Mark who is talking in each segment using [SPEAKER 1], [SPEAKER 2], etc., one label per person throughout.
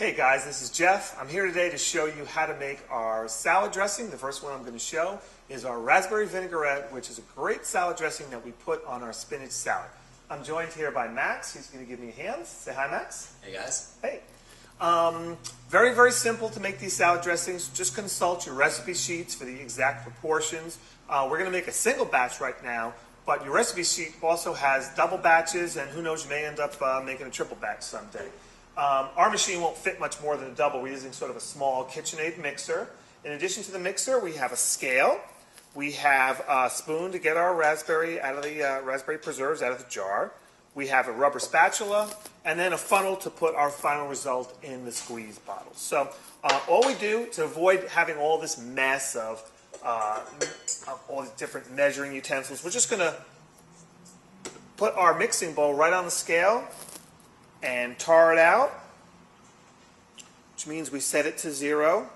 [SPEAKER 1] Hey guys, this is Jeff. I'm here today to show you how to make our salad dressing. The first one I'm going to show is our raspberry vinaigrette, which is a great salad dressing that we put on our spinach salad. I'm joined here by Max. He's going to give me a hand. Say hi, Max.
[SPEAKER 2] Hey guys.
[SPEAKER 1] Hey. Very, very simple to make these salad dressings. Just consult your recipe sheets for the exact proportions. We're going to make a single batch right now, but your recipe sheet also has double batches, and who knows, you may end up making a triple batch someday. Our machine won't fit much more than a double. We're using sort of a small KitchenAid mixer. In addition to the mixer, we have a scale. We have a spoon to get our raspberry out of the raspberry preserves out of the jar. We have a rubber spatula, and then a funnel to put our final result in the squeeze bottle. So all we do to avoid having all this mess of all these different measuring utensils, we're just going to put our mixing bowl right on the scale and tar it out, which means we set it to 0.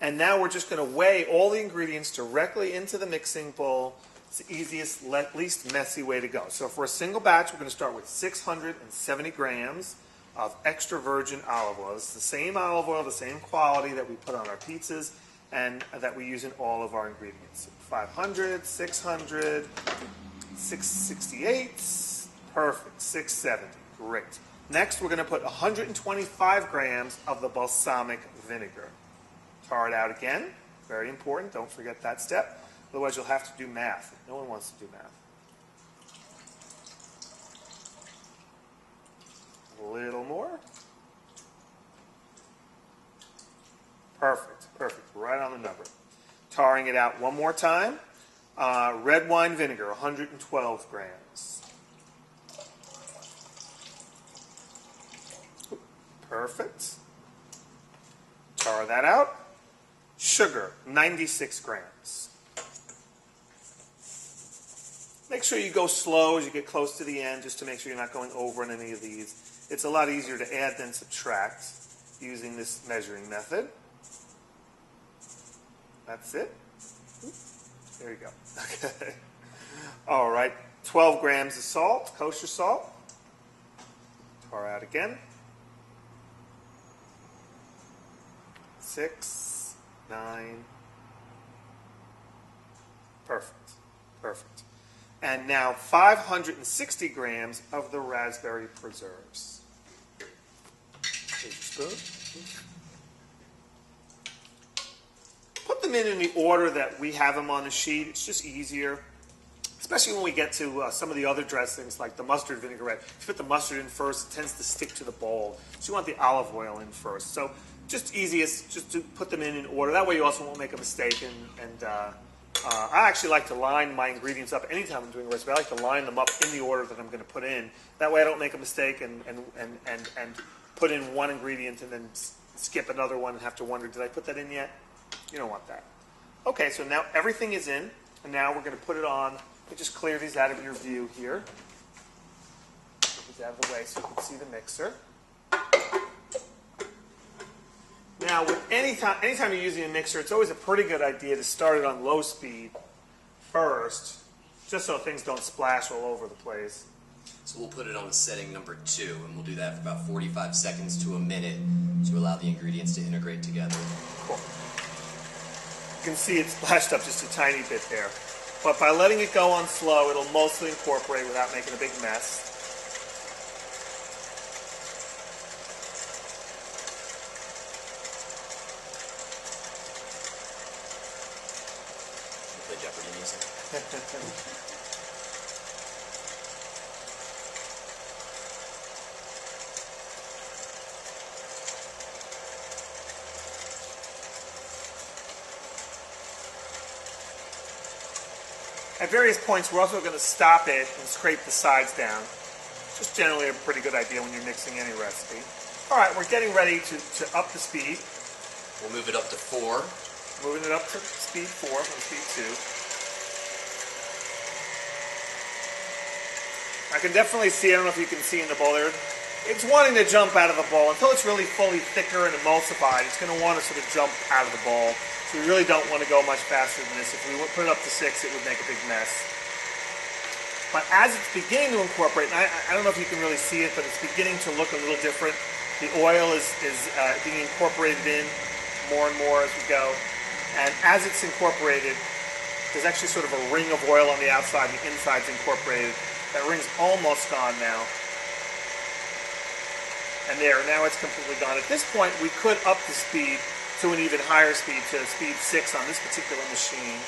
[SPEAKER 1] And now we're just going to weigh all the ingredients directly into the mixing bowl. It's the easiest, least messy way to go. So for a single batch, we're going to start with 670 grams of extra virgin olive oil. It's the same olive oil, the same quality that we put on our pizzas and that we use in all of our ingredients. 500, 600, 668, perfect, 670. Great. Next, we're going to put 125 grams of the balsamic vinegar. Tar it out again. Very important. Don't forget that step. Otherwise, you'll have to do math. No one wants to do math. A little more. Perfect. Perfect. Right on the number. Tarring it out one more time. Red wine vinegar, 112 grams. Perfect. Tar that out. Sugar, 96 grams. Make sure you go slow as you get close to the end, just to make sure you're not going over in any of these. It's a lot easier to add than subtract using this measuring method. That's it. There you go. Okay. All right. 12 grams of salt, kosher salt. Tar out again. 6, 9. Perfect. Perfect. And now 560 grams of the raspberry preserves. Here's your spoon. Put them in the order that we have them on the sheet. It's just easier, especially when we get to some of the other dressings like the mustard vinaigrette. If you put the mustard in first, it tends to stick to the bowl. So you want the olive oil in first. So just easiest just to put them in order. That way you also won't make a mistake. I actually like to line my ingredients up anytime I'm doing a recipe. I like to line them up in the order that I'm going to put in. That way I don't make a mistake and put in one ingredient and then skip another one and have to wonder, did I put that in yet? You don't want that. Okay, so now everything is in, and now we're going to put it on. Let me just clear these out of your view here. Put these out of the way so you can see the mixer. Now, anytime you're using a mixer, it's always a pretty good idea to start it on low speed first, just so things don't splash all over the place.
[SPEAKER 2] So we'll put it on setting number 2, and we'll do that for about 45 seconds to a minute to allow the ingredients to integrate together.
[SPEAKER 1] Cool. You can see it splashed up just a tiny bit there. But by letting it go on slow, it'll mostly incorporate without making a big mess.
[SPEAKER 2] Jeopardy music.
[SPEAKER 1] At various points, we're also going to stop it and scrape the sides down. Just generally a pretty good idea when you're mixing any recipe. All right, we're getting ready to up the speed.
[SPEAKER 2] We'll move it up to 4.
[SPEAKER 1] Moving it up to speed 4 from speed 2. I can definitely see, I don't know if you can see in the bowl there, it's wanting to jump out of the bowl. Until it's really fully thicker and emulsified, it's going to want to sort of jump out of the bowl. So we really don't want to go much faster than this. If we put it up to 6, it would make a big mess. But as it's beginning to incorporate, and I don't know if you can really see it, but it's beginning to look a little different. The oil is being incorporated in more and more as we go. And as it's incorporated, there's actually sort of a ring of oil on the outside, and the inside's incorporated. That ring's almost gone now. And there, now it's completely gone. At this point, we could up the speed to an even higher speed, to speed 6 on this particular machine.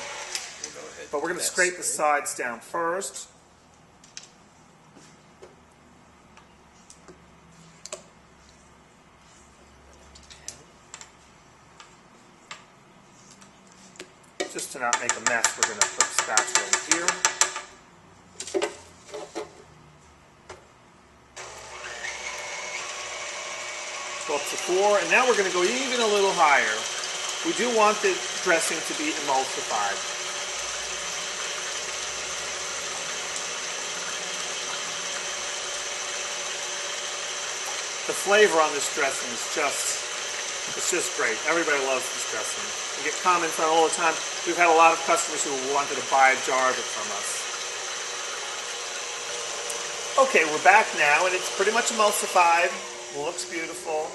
[SPEAKER 2] We'll go ahead.
[SPEAKER 1] But we're going to scrape the sides down first. Just to not make a mess, we're going to put the spatula in here. Go up to 4, and now we're going to go even a little higher. We do want the dressing to be emulsified. The flavor on this dressing is it's just great. Everybody loves this dressing. We get comments on it all the time. We've had a lot of customers who wanted to buy a jar of it from us. Okay, we're back now, and it's pretty much emulsified. Looks beautiful.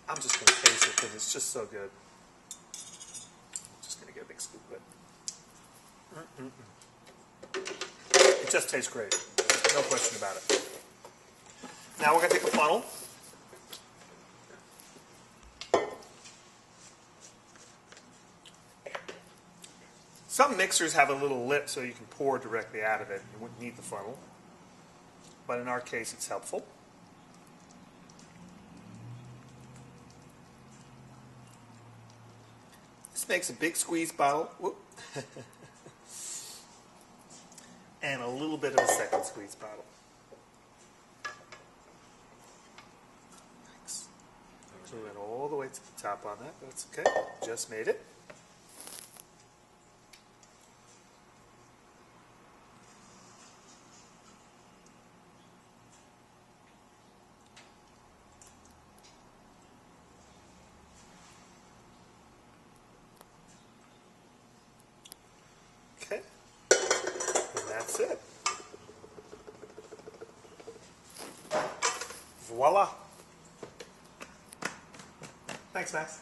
[SPEAKER 1] I'm just going to taste it because it's just so good. Just going to get a big scoop of it. It just tastes great. No question about it. Now we're going to take a funnel. Some mixers have a little lip so you can pour directly out of it. You wouldn't need the funnel. But in our case, it's helpful. This makes a big squeeze bottle. Whoop. And a little bit of a second squeeze bottle. Thanks. So we went all the way to the top on that. That's okay. Just made it. Okay, and that's it. Voila. Thanks, Max.